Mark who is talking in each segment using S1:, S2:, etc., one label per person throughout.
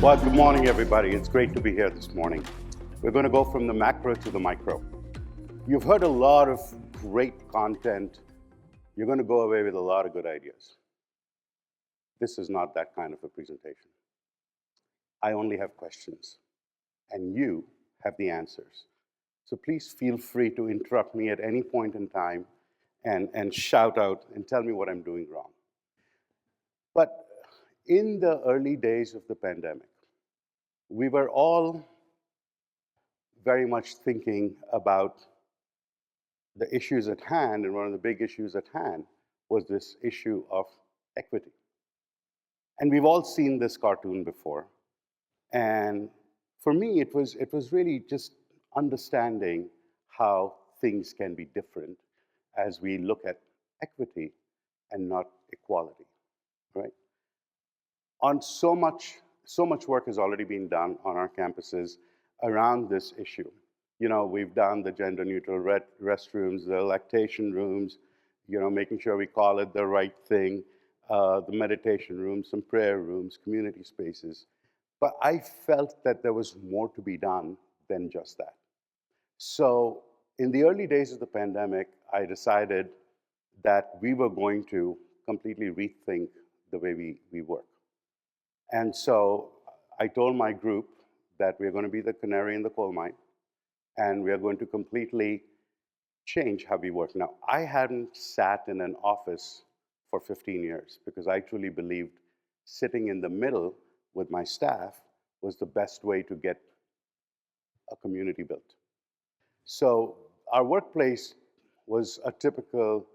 S1: Well, good morning, everybody. It's great to be here this morning. We're going to go from the macro to the micro. You've heard a lot of great content. You're going to go away with a lot of good ideas. This is not that kind of a presentation. I only have questions, and you have the answers. So please feel free to interrupt me at any point in time and shout out and tell me what I'm doing wrong. But in the early days of the pandemic, we were all very much thinking about the issues at hand, and one of the big issues at hand was this issue of equity. And we've all seen this cartoon before. And for me, it was really just understanding how things can be different as we look at equity and not equality, right? On so much work has already been done on our campuses around this issue. You know, we've done the gender neutral restrooms, the lactation rooms, you know, making sure we call it the right thing, the meditation rooms, some prayer rooms, community spaces. But I felt that there was more to be done than just that. So in the early days of the pandemic, I decided that we were going to completely rethink the way we work. And so I told my group that we're going to be the canary in the coal mine, and we are going to completely change how we work. Now, I hadn't sat in an office for 15 years because I truly believed sitting in the middle with my staff was the best way to get a community built. So our workplace was a typical,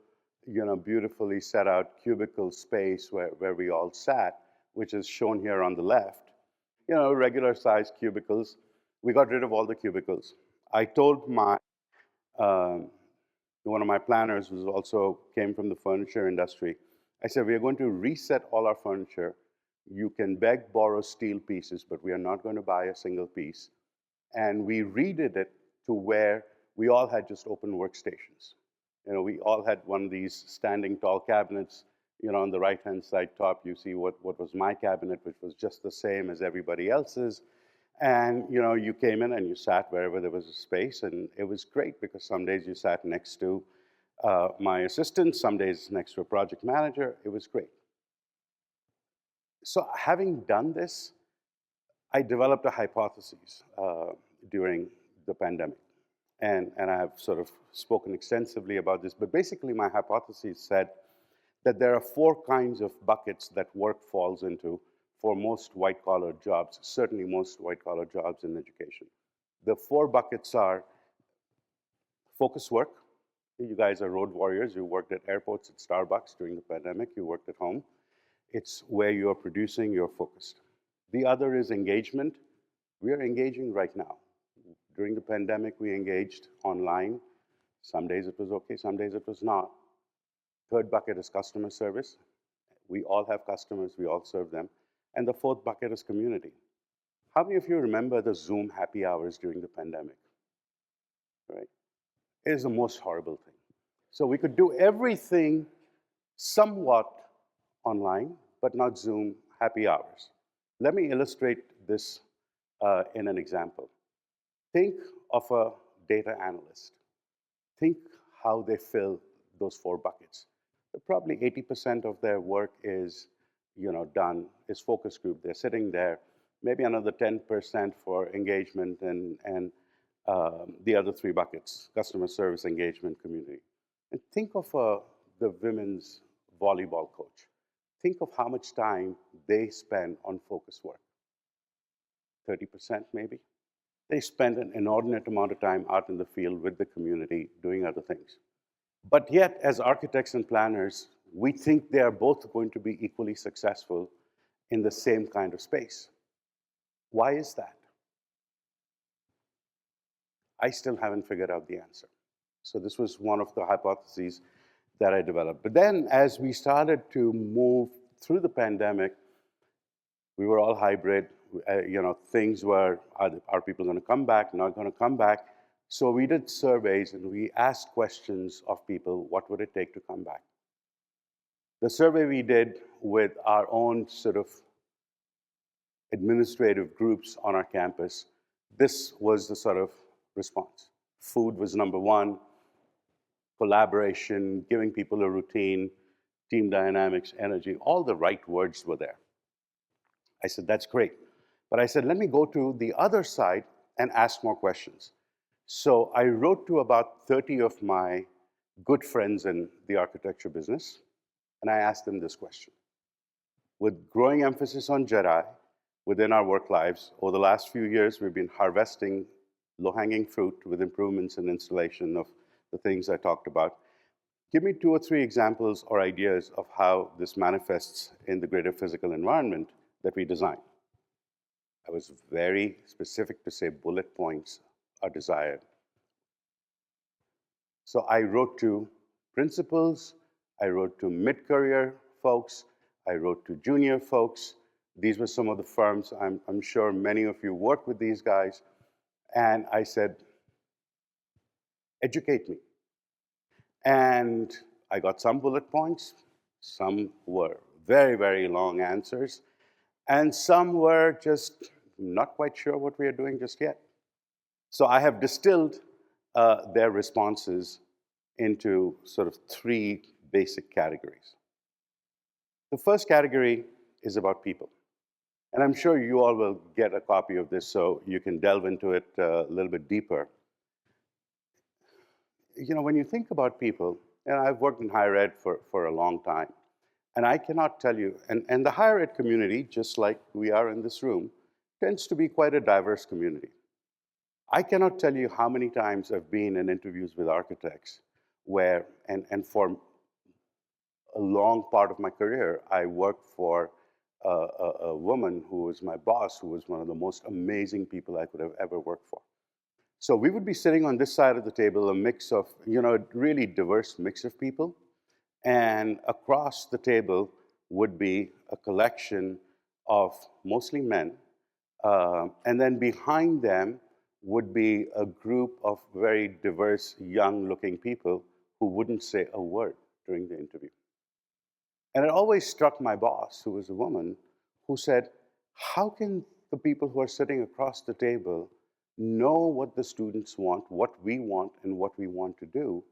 S1: you know, beautifully set out cubicle space where we all sat, which is shown here on the left. You know, regular sized cubicles. We got rid of all the cubicles. I told my, one of my planners who also came from the furniture industry, I said, we are going to reset all our furniture. You can beg, borrow, steal pieces, but we are not going to buy a single piece. And we redid it to where we all had just open workstations. You know, we all had one of these standing tall cabinets. You know, on the right-hand side top, you see what was my cabinet, which was just the same as everybody else's. And, you know, you came in and you sat wherever there was a space, and it was great because some days you sat next to my assistant, some days next to a project manager. It was great. So having done this, I developed a hypothesis during the pandemic. And I have sort of spoken extensively about this, but basically my hypothesis said that there are 4 kinds of buckets that work falls into for most white-collar jobs, certainly most white-collar jobs in education. The 4 buckets are focus work. You guys are road warriors. You worked at airports, at Starbucks during the pandemic. You worked at home. It's where you are producing, you're focused. The other is engagement. We are engaging right now. During the pandemic, we engaged online. Some days it was okay, some days it was not. Third bucket is customer service. We all have customers, we all serve them. And the 4th bucket is community. How many of you remember the Zoom happy hours during the pandemic? Right? It is the most horrible thing. So we could do everything somewhat online, but not Zoom happy hours. Let me illustrate this in an example. Think of a data analyst. Think how they fill those 4 buckets. Probably 80% of their work is, you know, done, is focus group. They're sitting there, maybe another 10% for engagement and the other 3 buckets, customer service, engagement, community. And think of the women's volleyball coach. Think of how much time they spend on focus work. 30% maybe. They spend an inordinate amount of time out in the field with the community doing other things. But yet, as architects and planners, we think they are both going to be equally successful in the same kind of space. Why is that? I still haven't figured out the answer. So this was one of the hypotheses that I developed. But then as we started to move through the pandemic, we were all hybrid. You know, things were, are people going to come back, not going to come back? So we did surveys and we asked questions of people, what would it take to come back? The survey we did with our own sort of administrative groups on our campus, this was the sort of response. Food was number one, collaboration, giving people a routine, team dynamics, energy, all the right words were there. I said, that's great. But I said, let me go to the other side and ask more questions. So I wrote to about 30 of my good friends in the architecture business, and I asked them this question. With growing emphasis on Jedi within our work lives, over the last few years, we've been harvesting low-hanging fruit with improvements in installation of the things I talked about. Give me 2 or 3 examples or ideas of how this manifests in the greater physical environment that we design. I was very specific to say bullet points are desired. So I wrote to principals, I wrote to mid-career folks, I wrote to junior folks. These were some of the firms. I'm sure many of you work with these guys. And I said, educate me. And I got some bullet points. Some were very, very long answers. And some were just not quite sure what we are doing just yet. So I have distilled their responses into sort of 3 basic categories. The first category is about people. And I'm sure you all will get a copy of this so you can delve into it a little bit deeper. You know, when you think about people, and I've worked in higher ed for a long time, and I cannot tell you, and the higher ed community, just like we are in this room, tends to be quite a diverse community. I cannot tell you how many times I've been in interviews with architects where, and for a long part of my career, I worked for a woman who was my boss, who was one of the most amazing people I could have ever worked for. So we would be sitting on this side of the table, a mix of, you know, a really diverse mix of people. And across the table would be a collection of mostly men. And then behind them would be a group of very diverse, young-looking people who wouldn't say a word during the interview. And it always struck my boss, who was a woman, who said, how can the people who are sitting across the table know what the students want, what we want, and what we want to do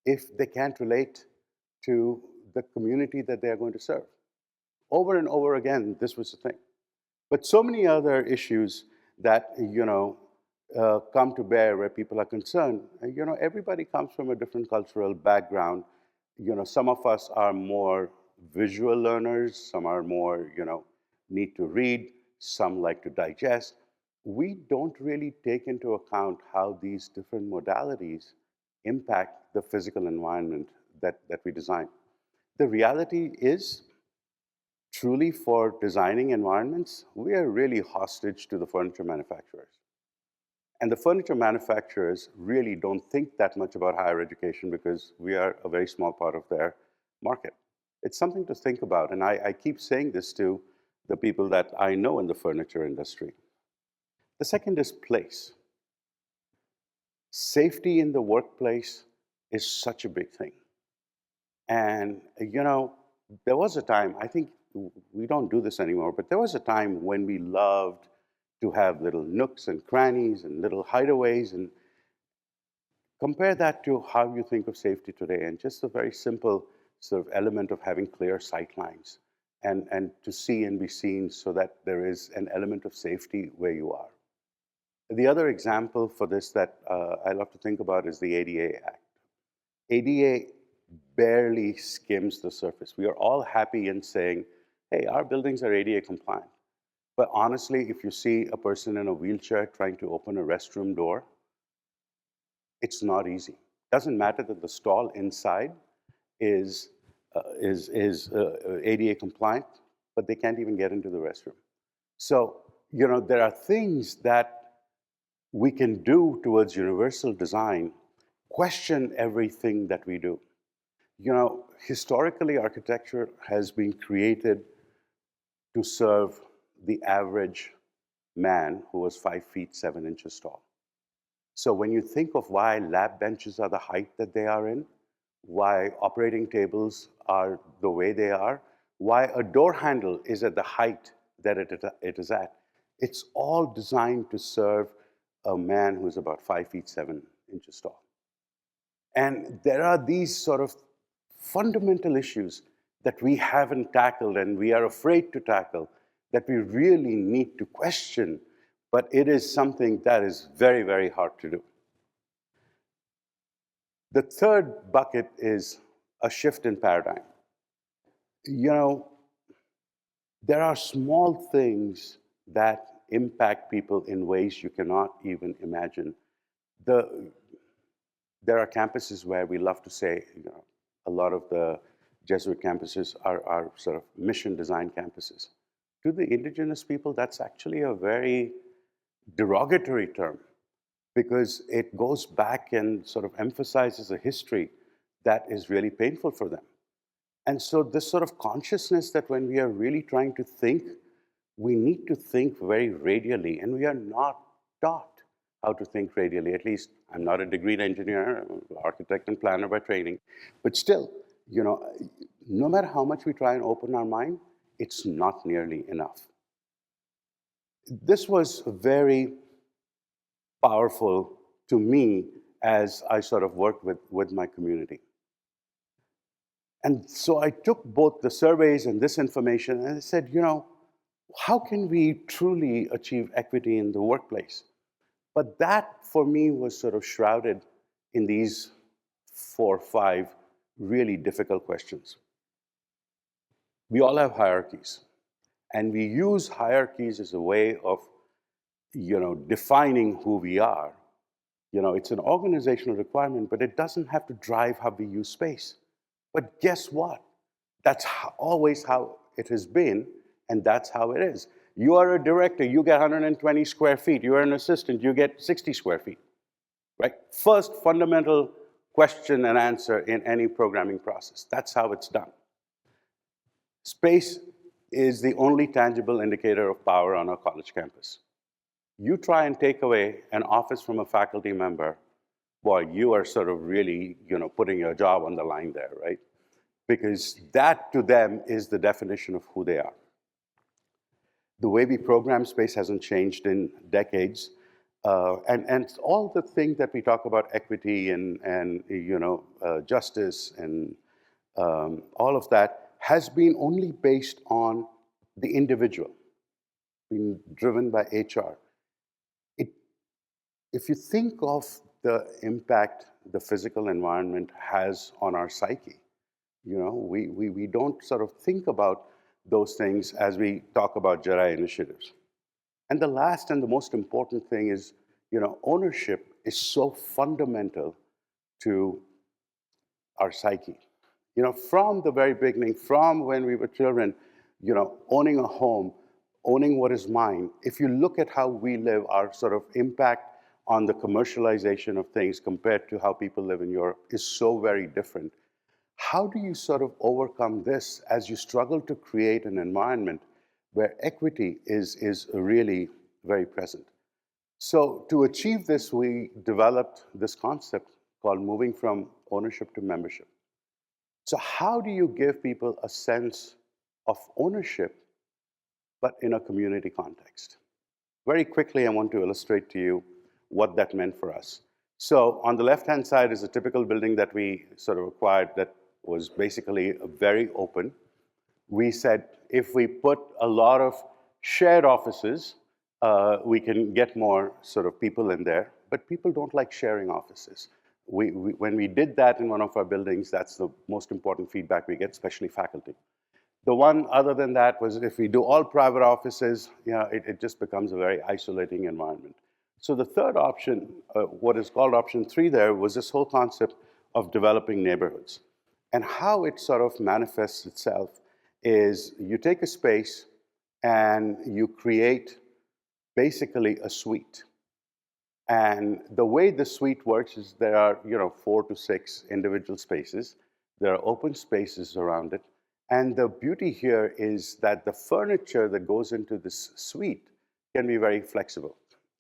S1: if they can't relate to the community that they are going to serve? Over and over again, this was the thing. But so many other issues that, you know, come to bear where people are concerned. You know, everybody comes from a different cultural background. You know, some of us are more visual learners, some are more, you know, need to read, some like to digest. We don't really take into account how these different modalities impact the physical environment that we design. The reality is, truly for designing environments, we are really hostage to the furniture manufacturers. And the furniture manufacturers really don't think that much about higher education because we are a very small part of their market. It's something to think about, and I keep saying this to the people that I know in the furniture industry. The second is place. Safety in the workplace is such a big thing. And, you know, there was a time, I think we don't do this anymore, but there was a time when we loved to have little nooks and crannies and little hideaways, and compare that to how you think of safety today, and just a very simple sort of element of having clear sight lines and to see and be seen so that there is an element of safety where you are. The other example for this that I love to think about is the ADA Act. ADA barely skims the surface. We are all happy in saying, hey, our buildings are ADA compliant. But honestly, if you see a person in a wheelchair trying to open a restroom door, it's not easy. Doesn't matter that the stall inside is ADA compliant, but they can't even get into the restroom. So, you know, there are things that we can do towards universal design, question everything that we do. You know, historically, architecture has been created to serve the average man who was 5 feet 7 inches tall. So when you think of why lab benches are the height that they are in, why operating tables are the way they are, why a door handle is at the height that it is at, it's all designed to serve a man who's about 5 feet 7 inches tall. And there are these sort of fundamental issues that we haven't tackled and we are afraid to tackle that we really need to question, but it is something that is very, very hard to do. The third bucket is a shift in paradigm. You know, there are small things that impact people in ways you cannot even imagine. There are campuses where we love to say, a lot of the Jesuit campuses are sort of mission design campuses. To the indigenous people, that's actually a very derogatory term because it goes back and sort of emphasizes a history that is really painful for them. And so this sort of consciousness that when we are really trying to think, we need to think very radially, and we are not taught how to think radially. At least I'm not a degreed engineer, I'm an architect and planner by training, but still, no matter how much we try and open our mind, it's not nearly enough. This was very powerful to me as I sort of worked with my community. And so I took both the surveys and this information and I said, how can we truly achieve equity in the workplace? But that, for me, was sort of shrouded in these 4 or 5 really difficult questions. We all have hierarchies, and we use hierarchies as a way of, defining who we are. It's an organizational requirement, but it doesn't have to drive how we use space. But guess what? That's always how it has been, and that's how it is. You are a director, you get 120 square feet. You are an assistant, you get 60 square feet, right? First fundamental question and answer in any programming process. That's how it's done. Space is the only tangible indicator of power on a college campus. You try and take away an office from a faculty member, boy, you are sort of really, putting your job on the line there, right? Because that to them is the definition of who they are. The way we program space hasn't changed in decades. And all the things that we talk about, equity and justice and all of that has been only based on the individual, being driven by HR. If you think of the impact the physical environment has on our psyche, we don't sort of think about those things as we talk about JERI initiatives. And the last and the most important thing is, ownership is so fundamental to our psyche. From the very beginning, from when we were children, owning a home, owning what is mine, if you look at how we live, our sort of impact on the commercialization of things compared to how people live in Europe is so very different. How do you sort of overcome this as you struggle to create an environment where equity is really very present? So to achieve this, we developed this concept called moving from ownership to membership. So how do you give people a sense of ownership, but in a community context? Very quickly, I want to illustrate to you what that meant for us. So on the left-hand side is a typical building that we sort of acquired that was basically very open. We said, if we put a lot of shared offices, we can get more sort of people in there, but people don't like sharing offices. When we did that in one of our buildings, that's the most important feedback we get, especially faculty. The one other than that was if we do all private offices, it just becomes a very isolating environment. So the third option, what is called option 3 there, was this whole concept of developing neighborhoods. And how it sort of manifests itself is you take a space and you create basically a suite. And the way the suite works is there are 4 to 6 individual spaces. There are open spaces around it. And the beauty here is that the furniture that goes into this suite can be very flexible.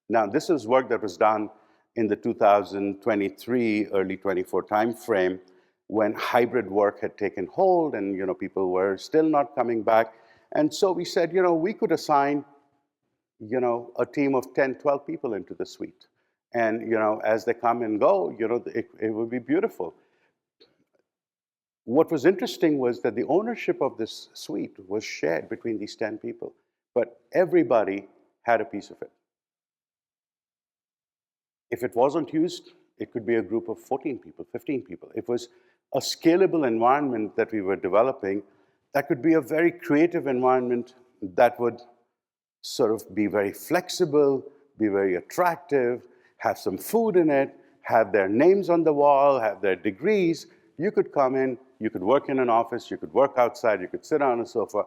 S1: Now, this is work that was done in the 2023, early 24 timeframe when hybrid work had taken hold and people were still not coming back. And so we said, we could assign, a team of 10, 12 people into the suite. And, as they come and go, it would be beautiful. What was interesting was that the ownership of this suite was shared between these 10 people, but everybody had a piece of it. If it wasn't used, it could be a group of 14 people, 15 people. It was a scalable environment that we were developing that could be a very creative environment that would sort of be very flexible, be very attractive, have some food in it, have their names on the wall, have their degrees. You could come in, you could work in an office, you could work outside, you could sit on a sofa.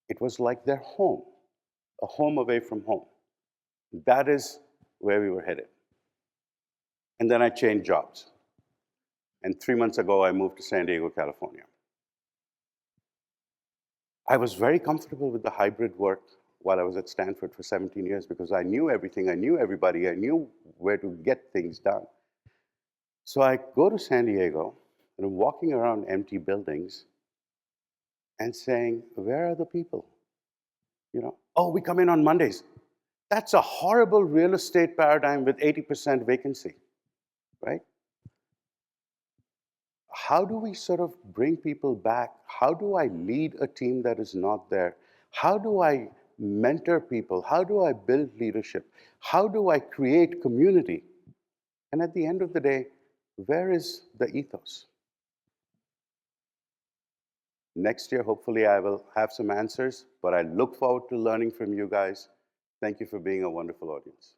S1: It was like their home, a home away from home. That is where we were headed. And then I changed jobs. And 3 months ago, I moved to San Diego, California. I was very comfortable with the hybrid work while I was at Stanford for 17 years because I knew everything, I knew everybody, I knew where to get things done. So I go to San Diego, and I'm walking around empty buildings and saying, where are the people? Oh, we come in on Mondays. That's a horrible real estate paradigm with 80% vacancy, right? How do we sort of bring people back? How do I lead a team that is not there? How do I mentor people? How do I build leadership? How do I create community? And at the end of the day, where is the ethos? Next year, hopefully, I will have some answers, but I look forward to learning from you guys. Thank you for being a wonderful audience.